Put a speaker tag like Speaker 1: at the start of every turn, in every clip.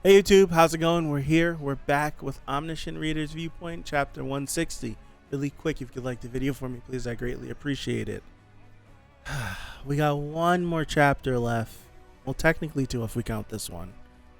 Speaker 1: Hey YouTube, how's it going? We're here. We're back with Omniscient Reader's Viewpoint, chapter 160. Really quick, if you could like the video for me, please, I greatly appreciate it. We got one more chapter left. Well, technically two if we count this one.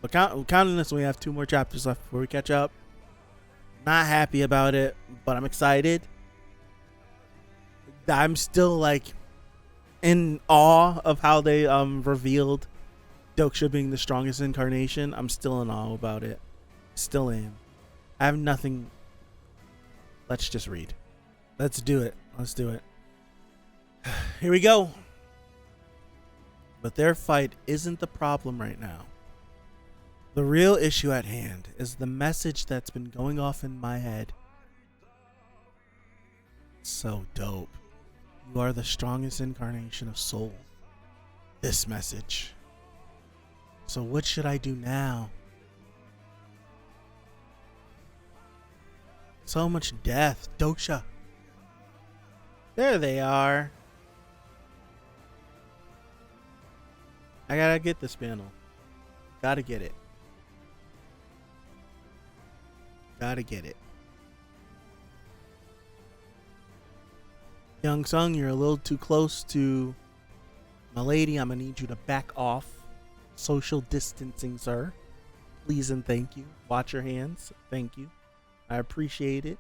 Speaker 1: But counting this one, we have two more chapters left before we catch up. Not happy about it, but I'm excited. I'm still like in awe of how they revealed Doksha being the strongest incarnation. I'm still in awe about it. Still am. I have nothing. Let's just read. Let's do it. Let's do it. Here we go. But their fight isn't the problem right now. The real issue at hand is the message that's been going off in my head. So dope. You are the strongest incarnation of soul. This message. So what should I do now? So much death. Doksha. There they are. I gotta get this panel. Gotta get it. Gotta get it. Young Sung, you're a little too close to my lady. I'm gonna need you to back off. Social distancing, sir. Please and thank you. Watch your hands. Thank you. I appreciate it.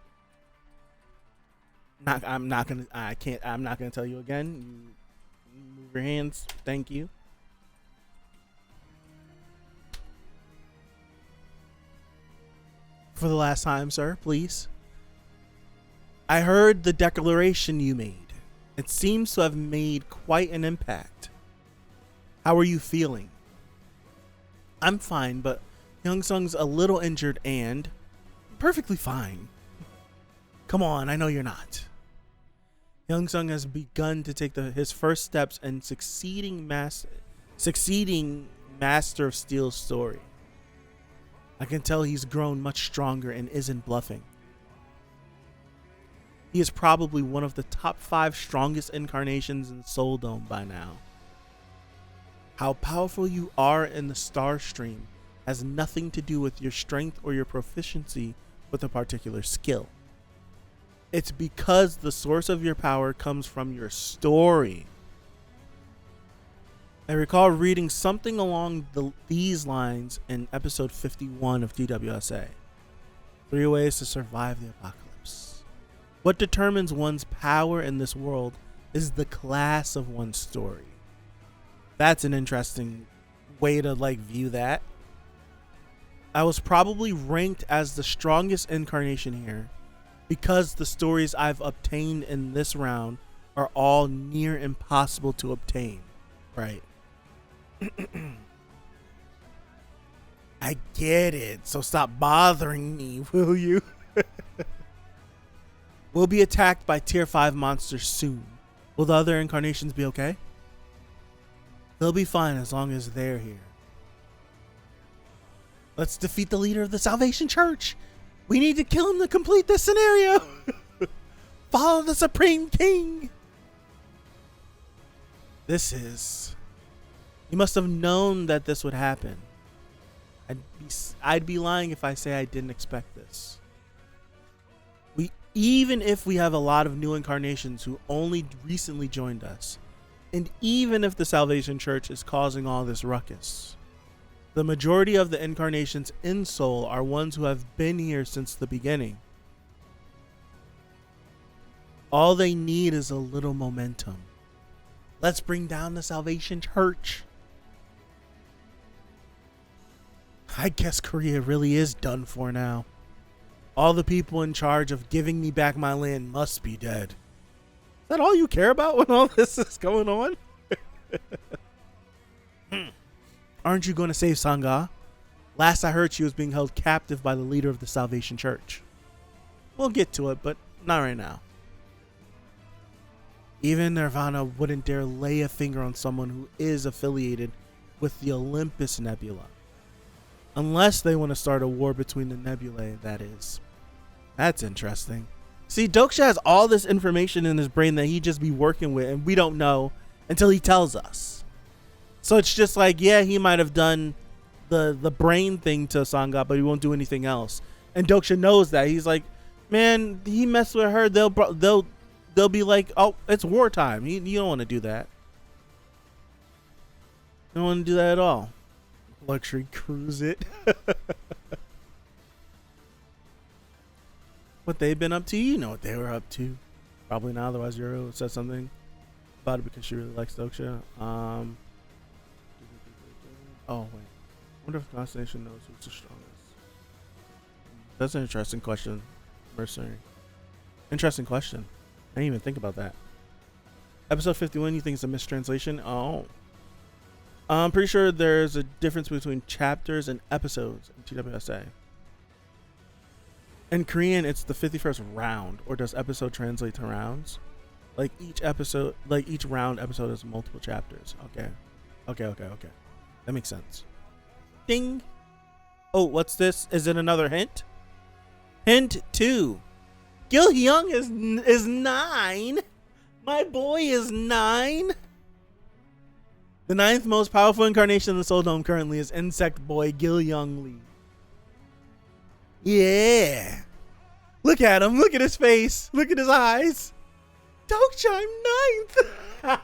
Speaker 1: I'm not gonna tell you again. You move your hands. Thank you. For the last time, sir, please. I heard the declaration you made. It seems to have made quite an impact. How are you feeling? I'm fine, but Young Sung's a little injured and perfectly fine. Come on, I know you're not. Young Sung has begun to take his first steps in succeeding Master of Steel's story. I can tell he's grown much stronger and isn't bluffing. He is probably one of the top 5 strongest incarnations in Soul Dome by now. How powerful you are in the star stream has nothing to do with your strength or your proficiency with a particular skill. It's because the source of your power comes from your story. I recall reading something along these lines in episode 51 of DWSA. 3 ways to survive the apocalypse. What determines one's power in this world is the class of one's story. That's an interesting way to view that. I was probably ranked as the strongest incarnation here because the stories I've obtained in this round are all near impossible to obtain, right? I get it, so stop bothering me, will you? We'll be attacked by tier 5 monsters soon. Will the other incarnations be okay? They'll be fine as long as they're here. Let's defeat the leader of the Salvation Church. We need to kill him to complete this scenario. Follow the Supreme King. You must have known that this would happen. I'd be lying if I say I didn't expect this. Even if we have a lot of new incarnations who only recently joined us, and even if the Salvation Church is causing all this ruckus, the majority of the incarnations in Soul are ones who have been here since the beginning. All they need is a little momentum. Let's bring down the Salvation Church. I guess Korea really is done for now. All the people in charge of giving me back my land must be dead. Is that all you care about when all this is going on? Aren't you going to save Sangha? Last I heard, she was being held captive by the leader of the Salvation Church. We'll get to it, but not right now. Even Nirvana wouldn't dare lay a finger on someone who is affiliated with the Olympus Nebula. Unless they want to start a war between the nebulae, that is. That's interesting. See, Doksha has all this information in his brain that he just be working with, and we don't know until he tells us. So it's just like, yeah, he might have done the brain thing to Sangha, but he won't do anything else. And Doksha knows that. He's like, man, he messed with her. They'll be like, oh, it's wartime. You don't want to do that. You don't want to do that at all. Luxury cruise it. What they've been up to, you know what they were up to. Probably not, otherwise Yoro said something about it because she really likes Doksha. Oh wait, I wonder if Constellation knows who's the strongest. That's an interesting question, Mercenary. Interesting question. I didn't even think about that. Episode 51, you think it's a mistranslation? Oh, I'm pretty sure there's a difference between chapters and episodes in TWSA. In Korean, it's the 51st round, or does episode translate to rounds? Like each round episode is multiple chapters. Okay. That makes sense. Ding. Oh, what's this? Is it another hint? Hint 2. Gil Hyung is 9. My boy is 9. The 9th most powerful incarnation in the Soul Dome currently is Insect Boy Gil Young Lee. Yeah. Look at him. Look at his face. Look at his eyes. Doksha, I'm 9th.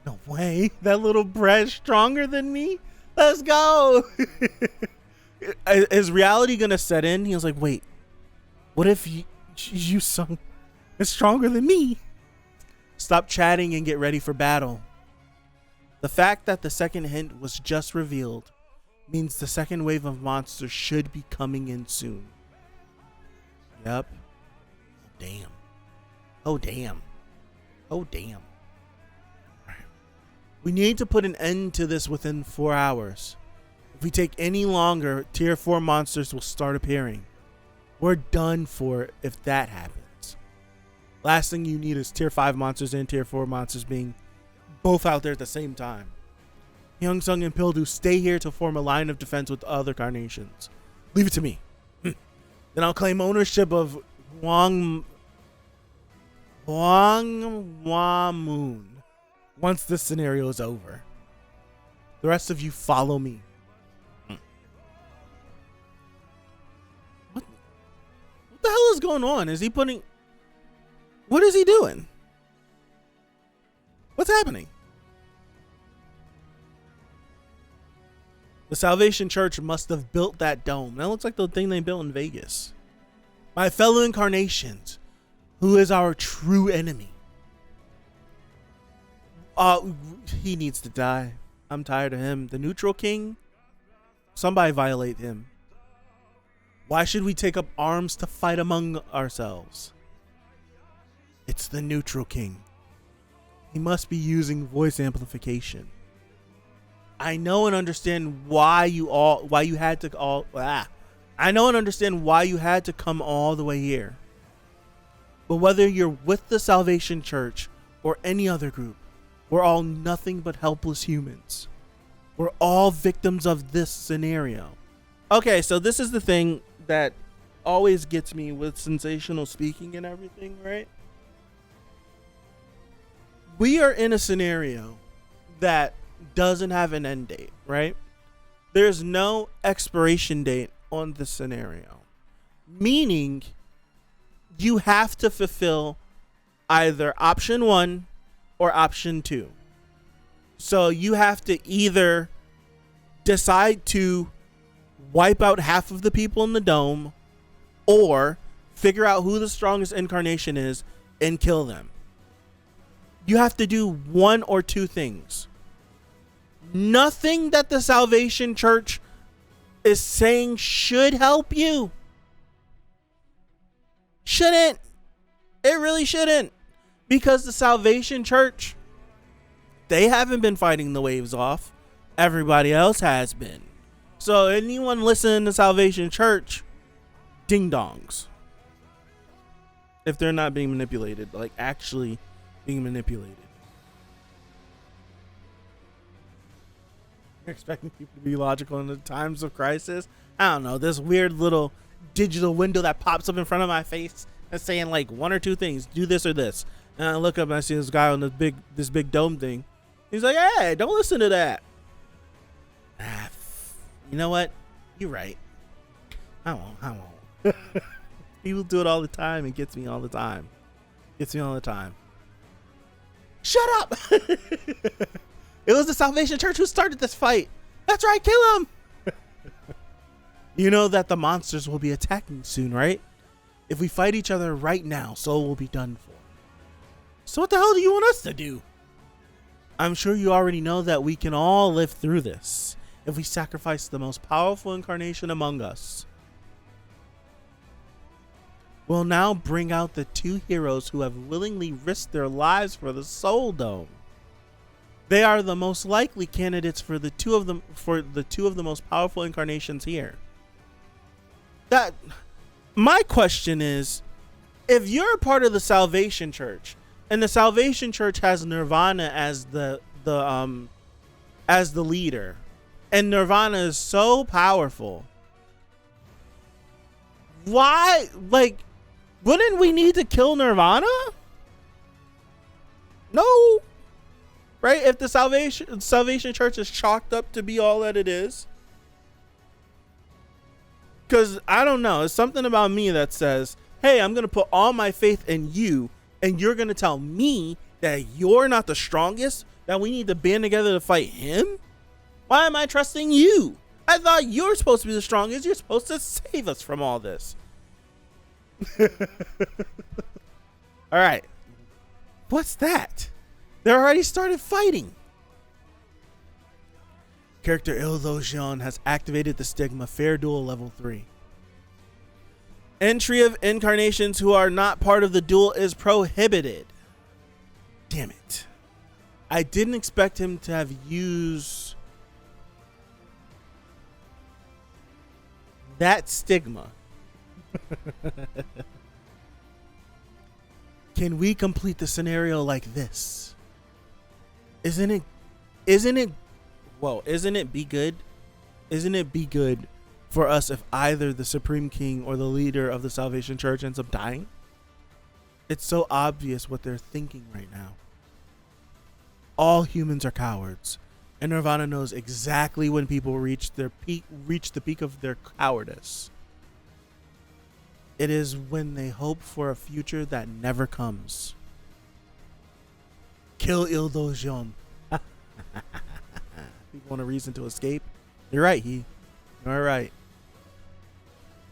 Speaker 1: No way. That little bread's stronger than me. Let's go. Is reality going to set in? He was like, wait, what if you sung is stronger than me? Stop chatting and get ready for battle. The fact that the second hint was just revealed means the second wave of monsters should be coming in soon. Yep. Damn. Oh, damn. Oh, damn. We need to put an end to this within 4 hours. If we take any longer, tier 4 monsters will start appearing. We're done for it if that happens. Last thing you need is tier 5 monsters and tier 4 monsters being both out there at the same time. Hyung Sung and Pildu stay here to form a line of defense with other carnations. Leave it to me. Then I'll claim ownership of Hwang Moon once this scenario is over. The rest of you follow me. What the hell is going on? Is he putting... What is he doing? What's happening? The Salvation Church must have built that dome. That looks like the thing they built in Vegas. My fellow incarnations, who is our true enemy? He needs to die. I'm tired of him. The Neutral King? Somebody violate him. Why should we take up arms to fight among ourselves? It's the Neutral King. He must be using voice amplification. I know and understand why you had to come all the way here. But whether you're with the Salvation Church or any other group, we're all nothing but helpless humans. We're all victims of this scenario. Okay, so this is the thing that always gets me with sensational speaking and everything, right? We are in a scenario that doesn't have an end date, right? There's no expiration date on this scenario, meaning you have to fulfill either option 1 or option 2. So you have to either decide to wipe out half of the people in the dome or figure out who the strongest incarnation is and kill them. You have to do one or two things. Nothing that the Salvation Church is saying should help you. Shouldn't. It really shouldn't. Because the Salvation Church, they haven't been fighting the waves off. Everybody else has been. So anyone listening to Salvation Church, ding dongs. If they're not being manipulated, like actually being manipulated. You're expecting people to be logical in the times of crisis? I don't know. This weird little digital window that pops up in front of my face and saying like one or two things. Do this or this. And I look up and I see this guy on this big dome thing. He's like, hey, don't listen to that. You know what? You're right. I won't. People do it all the time. It gets me all the time. Shut up! It was the Salvation Church who started this fight. That's right, kill him! You know that the monsters will be attacking soon, right? If we fight each other right now, Soul will be done for. So what the hell do you want us to do? I'm sure you already know that we can all live through this if we sacrifice the most powerful incarnation among us. We'll now bring out the two heroes who have willingly risked their lives for the Soul Dome. They are the most likely candidates for the two of the most powerful incarnations here. My question is, if you're a part of the Salvation Church and the Salvation Church has Nirvana as the leader, and Nirvana is so powerful, why, like, wouldn't we need to kill Nirvana? No. Right? If the Salvation Church is chalked up to be all that it is. Because, I don't know, it's something about me that says, hey, I'm going to put all my faith in you, and you're going to tell me that you're not the strongest, that we need to band together to fight him? Why am I trusting you? I thought you were supposed to be the strongest. You're supposed to save us from all this. All right. What's that? They already started fighting. Character Ildojion has activated the stigma Fair Duel level 3. Entry of incarnations who are not part of the duel is prohibited. Damn it. I didn't expect him to have used that stigma. Can we complete the scenario like this? Isn't it be good? Isn't it be good for us if either the Supreme King or the leader of the Salvation Church ends up dying? It's so obvious what they're thinking right now. All humans are cowards, and Nirvana knows exactly when people reach the peak of their cowardice. It is when they hope for a future that never comes. Kill Ildojion. People want a reason to escape. You're right, You're right.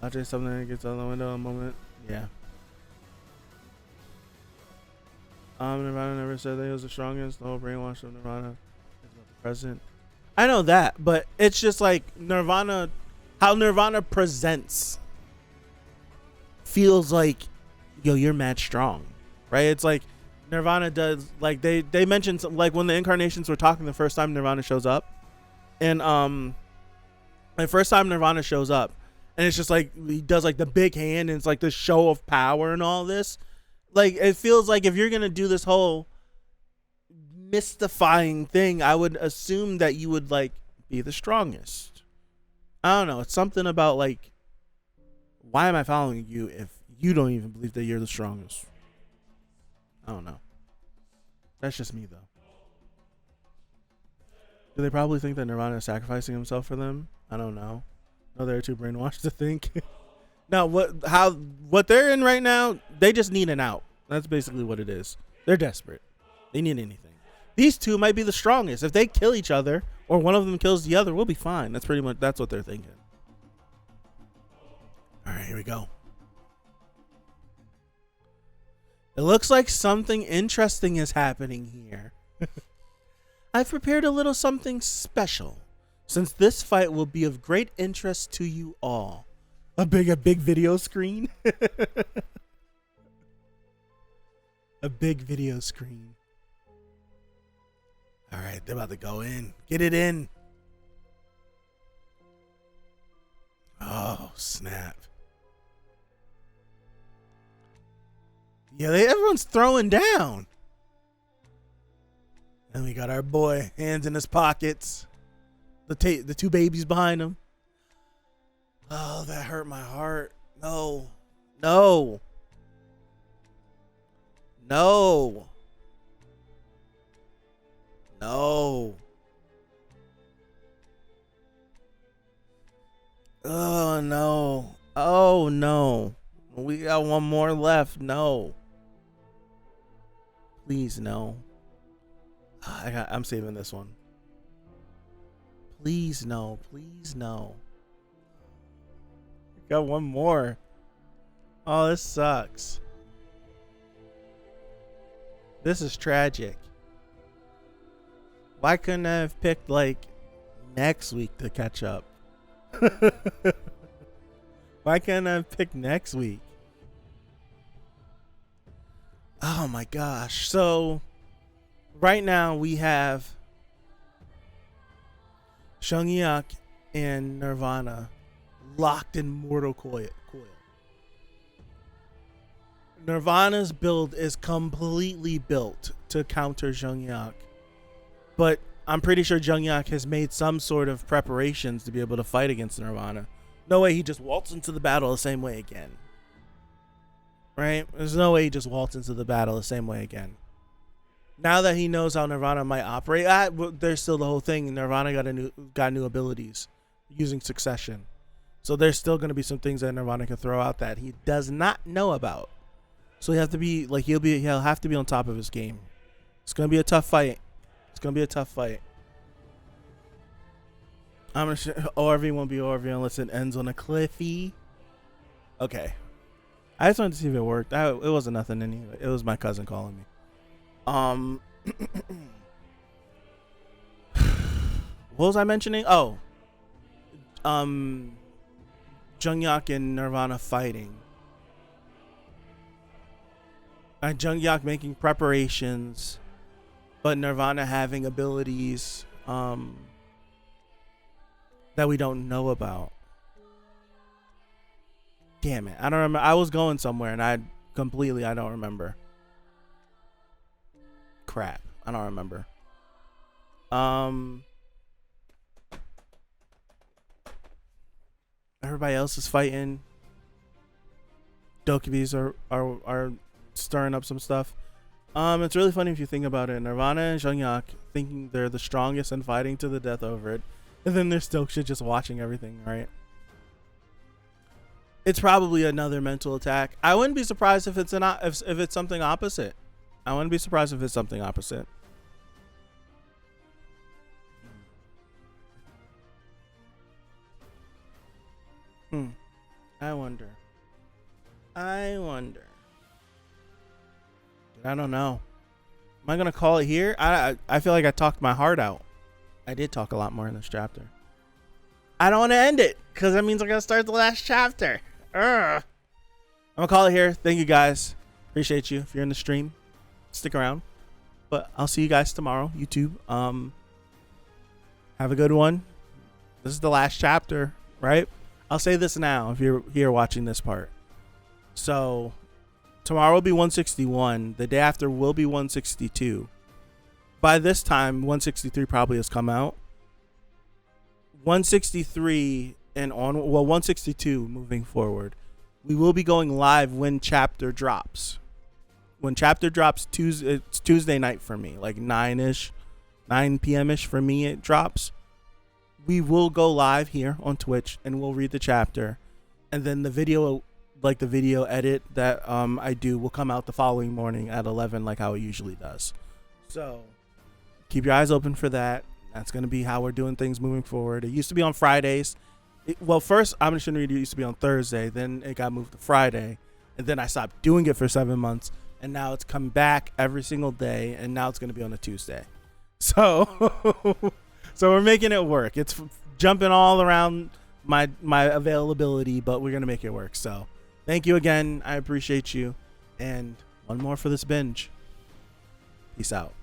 Speaker 1: I'll tell you something that gets out the window in a moment. Yeah. Nirvana never said that he was the strongest. The whole brainwash of Nirvana is about the present. I know that, but it's just like Nirvana, how Nirvana presents feels like, yo, you're mad strong, right? It's like Nirvana does, like they mentioned some, like when the incarnations were talking the first time Nirvana shows up, and the first time Nirvana shows up, and it's just like he does like the big hand, and it's like the show of power and all this. Like it feels like if you're gonna do this whole mystifying thing, I would assume that you would like be the strongest. I don't know. It's something about like, why am I following you if you don't even believe that you're the strongest? I don't know. That's just me, though. Do they probably think that Nirvana is sacrificing himself for them? I don't know. No, they're too brainwashed to think. No, what they're in right now, they just need an out. That's basically what it is. They're desperate. They need anything. These two might be the strongest. If they kill each other, or one of them kills the other, we'll be fine. That's what they're thinking. All right, here we go. It looks like something interesting is happening here. I've prepared a little something special, since this fight will be of great interest to you all. A big video screen. A big video screen. All right, they're about to go in. Get it in. Oh, snap. Yeah, everyone's throwing down. And we got our boy, hands in his pockets. The two babies behind him. Oh, that hurt my heart. No. No. No. No. Oh no. Oh no. We got one more left. No. Please no. I'm saving this one. Please no. Please no. Got one more. Oh, this sucks. This is tragic. Why couldn't I have picked like next week to catch up? Why can't I pick next week? Oh my gosh. So right now we have Shungyak and Nirvana locked in mortal coil. Nirvana's build is completely built to counter Shungyak, but I'm pretty sure Shungyak has made some sort of preparations to be able to fight against Nirvana. No way he just waltzed into the battle the same way again. Right? There's no way he just waltzed into the battle the same way again. Now that he knows how Nirvana might operate, there's still the whole thing. Nirvana got new abilities using succession. So there's still going to be some things that Nirvana can throw out that he does not know about. So he have to be like he'll have to be on top of his game. It's going to be a tough fight. It's going to be a tough fight. I'm going to ORV won't be ORV unless it ends on a cliffy. Okay. I just wanted to see if it worked. It wasn't nothing anyway. It was my cousin calling me. What was I mentioning? Oh. Jungyak and Nirvana fighting. Jungyak making preparations, but Nirvana having abilities that we don't know about. Damn it. I don't remember. I was going somewhere and I don't remember. Crap. I don't remember. Everybody else is fighting. Dokubis are stirring up some stuff. It's really funny if you think about it. Nirvana and Jungyak thinking they're the strongest and fighting to the death over it, and then they're still just watching everything, right? It's probably another mental attack. I wouldn't be surprised if it's something opposite. I wouldn't be surprised if it's something opposite. I wonder. I don't know. Am I gonna call it here? I feel like I talked my heart out. I did talk a lot more in this chapter. I don't want to end it because that means I gotta start the last chapter. I'm gonna call it here. Thank you guys. Appreciate you. If you're in the stream, stick around. But I'll see you guys tomorrow. YouTube. Have a good one. This is the last chapter, right? I'll say this now if you're here watching this part. So tomorrow will be 161. The day after will be 162. By this time, 163 probably has come out. 163 and on, well, 162 moving forward. We will be going live when chapter drops. When chapter drops it's Tuesday night for me, like 9 p.m.-ish for me it drops. We will go live here on Twitch and we'll read the chapter. And then the video, like the video edit that I do will come out the following morning at 11 like how it usually does. So keep your eyes open for that. That's going to be how we're doing things moving forward. It used to be on Fridays. First, Omniscient Reader used to be on Thursday. Then it got moved to Friday. And then I stopped doing it for 7 months. And now it's come back every single day. And now it's going to be on a Tuesday. So, so we're making it work. It's jumping all around my availability, but we're going to make it work. So thank you again. I appreciate you. And one more for this binge. Peace out.